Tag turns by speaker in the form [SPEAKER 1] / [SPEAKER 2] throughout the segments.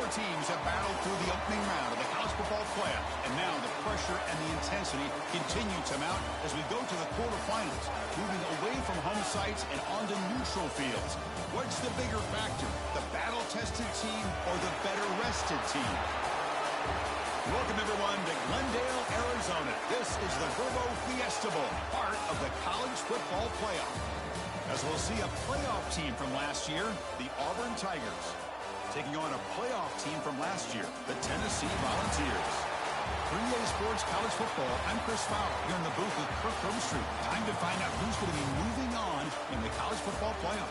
[SPEAKER 1] teams have battled through the opening round of the college football playoff, and now the pressure and the intensity continue to mount as we go to the quarterfinals, moving away from home sites and onto neutral fields. What's the bigger factor, the battle-tested team or the better-rested team? Welcome, everyone, to Glendale, Arizona. This is the Verbo Fiesta Bowl, part of the college football playoff. As we'll see a playoff team from last year, the Auburn Tigers, taking on a playoff team from last year, the Tennessee Volunteers. 3A Sports College Football, I'm Chris Fowler, here in the booth with Kirk Overstreet. Time to find out who's going to be moving on in the college football playoff.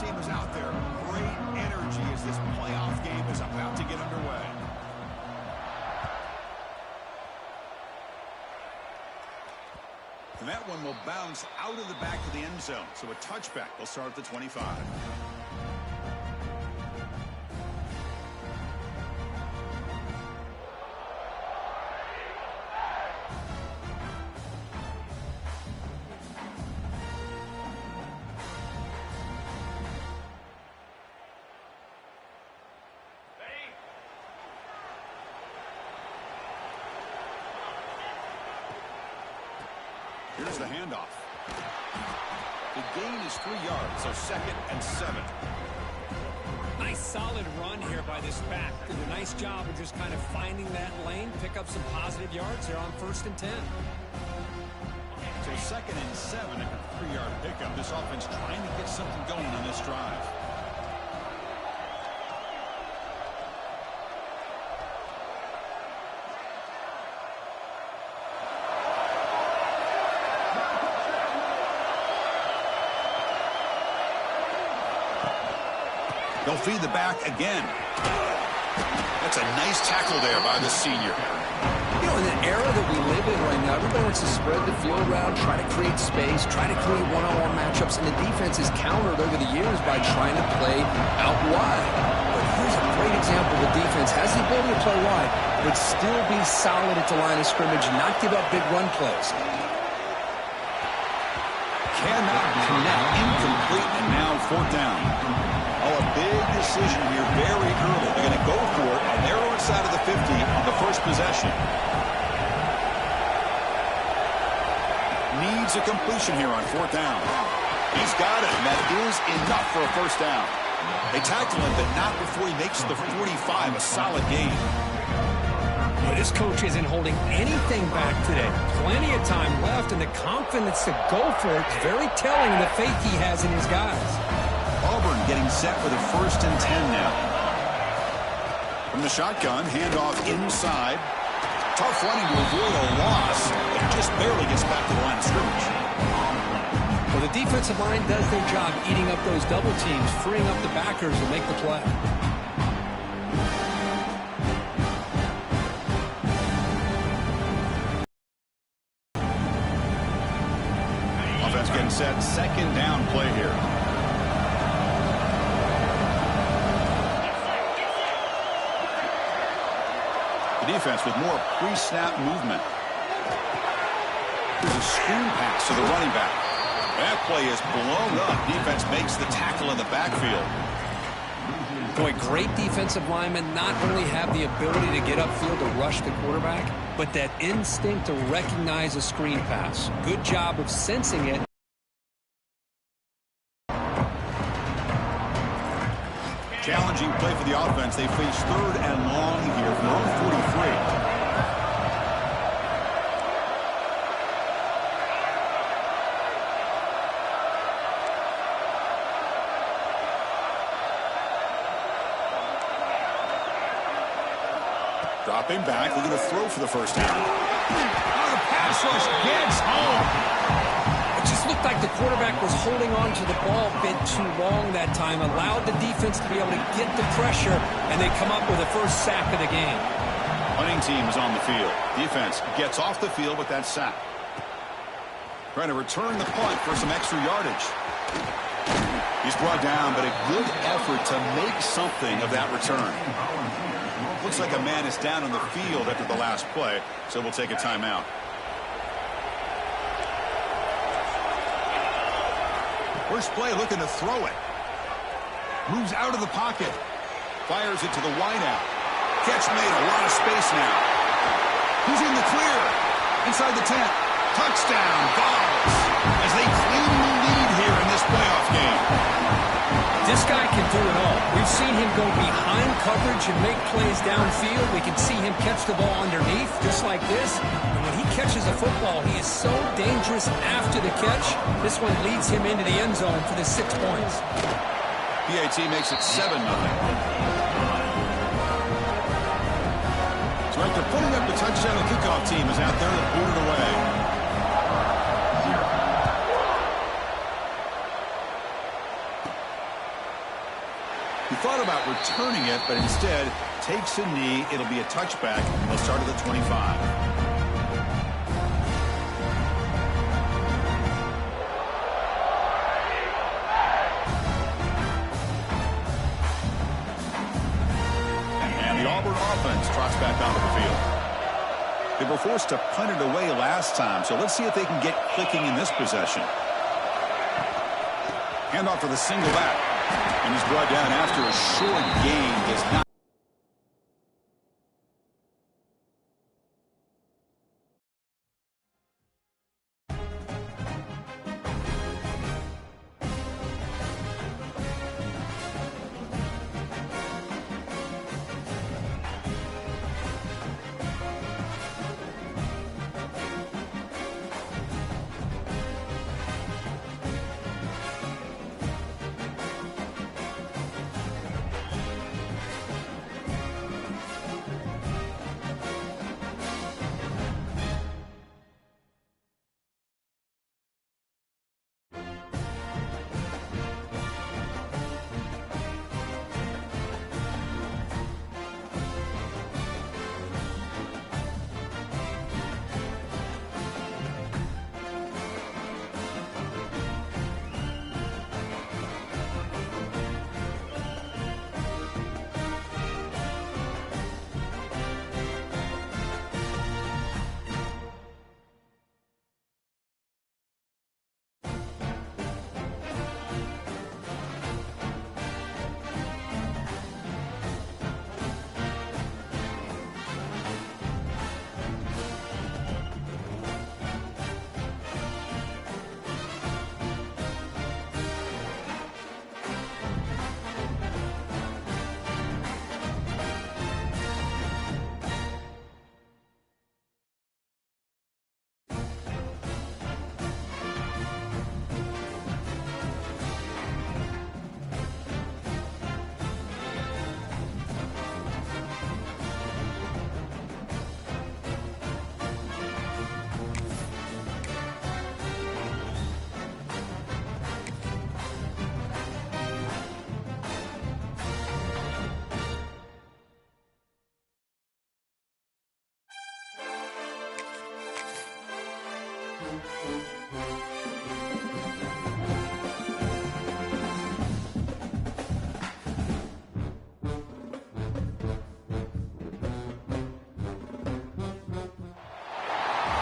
[SPEAKER 1] Team is out there. Great energy as this playoff game is about to get underway. And that one will bounce out of the back of the end zone. So a touchback will start at the 25. Here's the handoff. The gain is 3 yards, so 2nd and 7.
[SPEAKER 2] Nice solid run here by this back. Did a nice job of just kind of finding that lane, pick up some positive yards there on 1st and 10.
[SPEAKER 1] So 2nd and 7 after a 3-yard pickup. This offense trying to get something going on this drive. They'll feed the back again. That's a nice tackle there by the senior.
[SPEAKER 3] You know, in an era that we live in right now, everybody wants to spread the field around, try to create space, try to create one-on-one matchups, and the defense is countered over the years by trying to play out wide. But here's a great example. The defense has the ability to play wide, but still be solid at the line of scrimmage, not give up big run plays.
[SPEAKER 1] Cannot connect, incomplete, and now 4th down. Oh, a big decision here very early. They're going to go for it on their own side of the 50 on the first possession. Needs a completion here on 4th down. He's got it, and that is enough for a 1st down. They tackle him, but not before he makes the 45, a solid gain.
[SPEAKER 2] Well, this coach isn't holding anything back today. Plenty of time left, and the confidence to go for it is very telling of the faith he has in his guys.
[SPEAKER 1] Auburn getting set for the 1st and 10 now. From the shotgun, handoff inside. Tough running to avoid a loss, but just barely gets back to the line of scrimmage.
[SPEAKER 2] Well, the defensive line does their job eating up those double teams, freeing up the backers to make the play.
[SPEAKER 1] Offense getting set, 2nd down play here. Defense with more pre-snap movement. There's a screen pass to the running back. That play is blown up. Defense makes the tackle in the backfield.
[SPEAKER 2] Boy, great defensive linemen not only have the ability to get upfield to rush the quarterback, but that instinct to recognize a screen pass. Good job of sensing it.
[SPEAKER 1] Challenging play for the offense. They face 3rd and long here from their own 43. Dropping back, looking to throw for the 1st down.
[SPEAKER 2] Oh, the pass rush gets home. It just looked like the quarterback was holding on to the ball a bit too long that time, allowed the defense to be able to get the pressure, and they come up with the 1st sack of the game.
[SPEAKER 1] Punting team is on the field. Defense gets off the field with that sack. Trying to return the punt for some extra yardage. He's brought down, but a good effort to make something of that return. Looks like a man is down on the field after the last play, so we'll take a timeout. First play, looking to throw it. Moves out of the pocket. Fires it to the wideout. Catch made, a lot of space now. He's in the clear. Inside the 10. Touchdown, Vols, as they claim the lead here in this playoff game.
[SPEAKER 2] This guy can do it all. We've seen him go behind coverage and make plays downfield. We can see him catch the ball underneath, just like this. And when he catches a football, he is so dangerous after the catch. This one leads him into the end zone for the 6 points.
[SPEAKER 1] PAT makes it 7-0. So after putting up the touchdown, the kickoff team is out there to boot it away. He thought about returning it, but instead takes a knee. It'll be a touchback. They'll start at the 25. And the Auburn offense trots back onto the field. They were forced to punt it away last time, so let's see if they can get clicking in this possession. Handoff for the single back. And he's brought down after a short gain. Does not.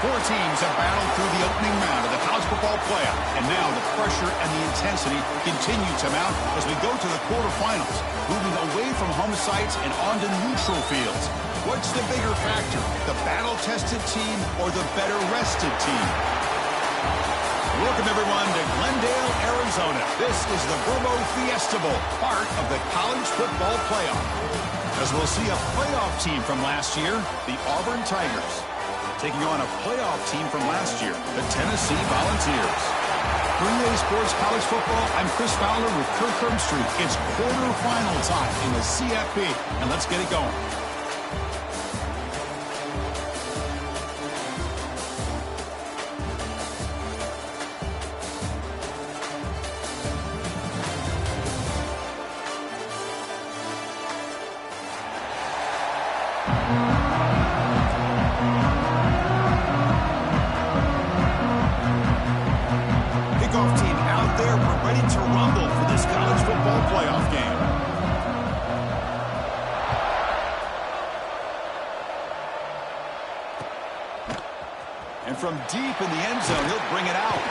[SPEAKER 1] Four teams have battled through the opening round of the college football playoff, and now the pressure and the intensity continue to mount as we go to the quarterfinals, moving away from home sites and onto neutral fields. What's the bigger factor, the battle-tested team or the better-rested team? Welcome, everyone, to Glendale, Arizona. This is the Verbo Fiesta Bowl, part of the college football playoff. As we'll see a playoff team from last year, the Auburn Tigers, taking on a playoff team from last year, the Tennessee Volunteers. For EA Sports College Football, I'm Chris Fowler with Kirk Herbstreit. It's quarterfinal time in the CFP, and let's get it going. And from deep in the end zone, he'll bring it out.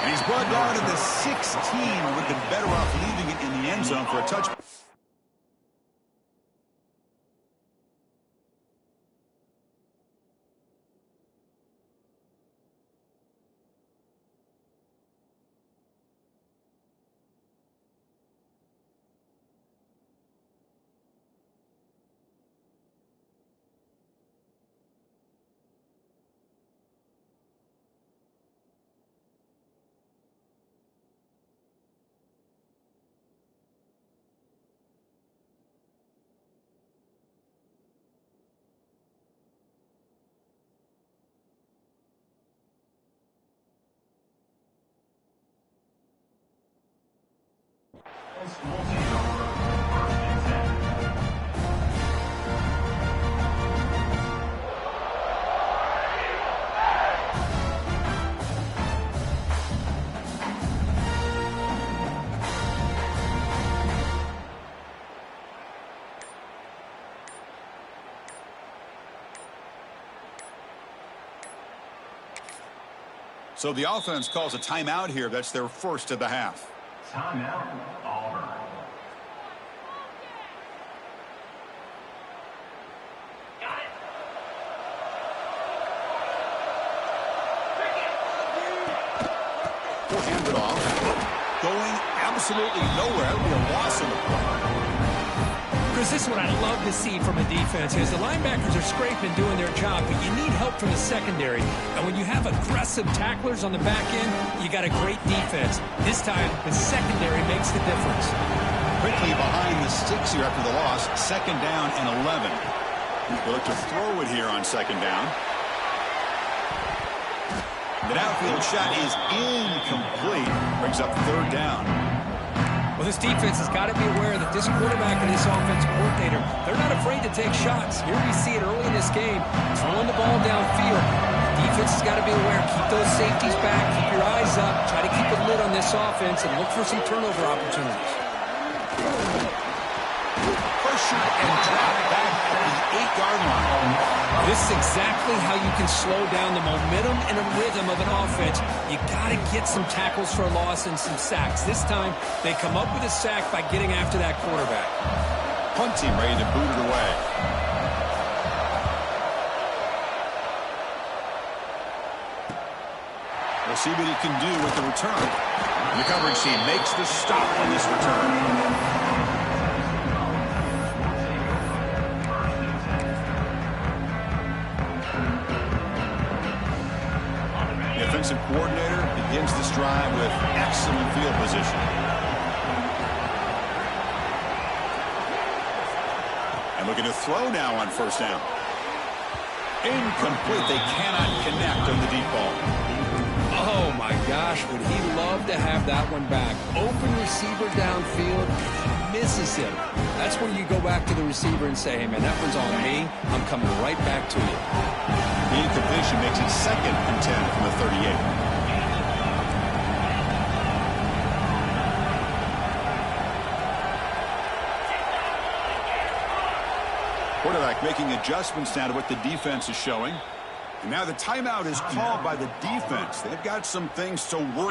[SPEAKER 1] And he's brought down to the 16. Would have been better off leaving it in the end zone for a touchdown. So the offense calls a timeout here. That's their first of the half.
[SPEAKER 4] Timeout, Auburn.
[SPEAKER 1] We'll hand it off. Going absolutely nowhere. That would be a loss in the play.
[SPEAKER 2] Chris, this is what I love to see from a defense is the linebackers are scraping, doing their job, but you need help from the secondary. And when you have aggressive tacklers on the back end, you got a great defense. This time, the secondary makes the difference.
[SPEAKER 1] Quickly behind the sticks here after the loss. Second down and 11. They look to throw it here on second down. The downfield shot is incomplete. Brings up third down.
[SPEAKER 2] Well, this defense has got to be aware that this quarterback and this offensive coordinator, they're not afraid to take shots. Here we see it early in this game, throwing the ball downfield. The defense has got to be aware. Keep those safeties back. Keep your eyes up. Try to keep a lid on this offense and look for some turnover opportunities.
[SPEAKER 1] Pressure and drop back at the 8-yard line.
[SPEAKER 2] This is exactly how you can slow down the momentum and a rhythm of an offense. You got to get some tackles for a loss and some sacks. This time, they come up with a sack by getting after that quarterback.
[SPEAKER 1] Punt team ready to boot it away. We'll see what he can do with the return. The coverage team makes the stop on this return. Defensive coordinator begins this drive with excellent field position. And looking to throw now on first down. Incomplete. They cannot connect on the deep ball.
[SPEAKER 3] Oh, my gosh, would he love to have that one back. Open receiver downfield, he misses him. That's when you go back to the receiver and say, hey, man, that one's on me. I'm coming right back to you.
[SPEAKER 1] The incompletion makes it second and 10 from the 38. Quarterback making adjustments now to what the defense is showing. And now the timeout is called by the defense. They've got some things to work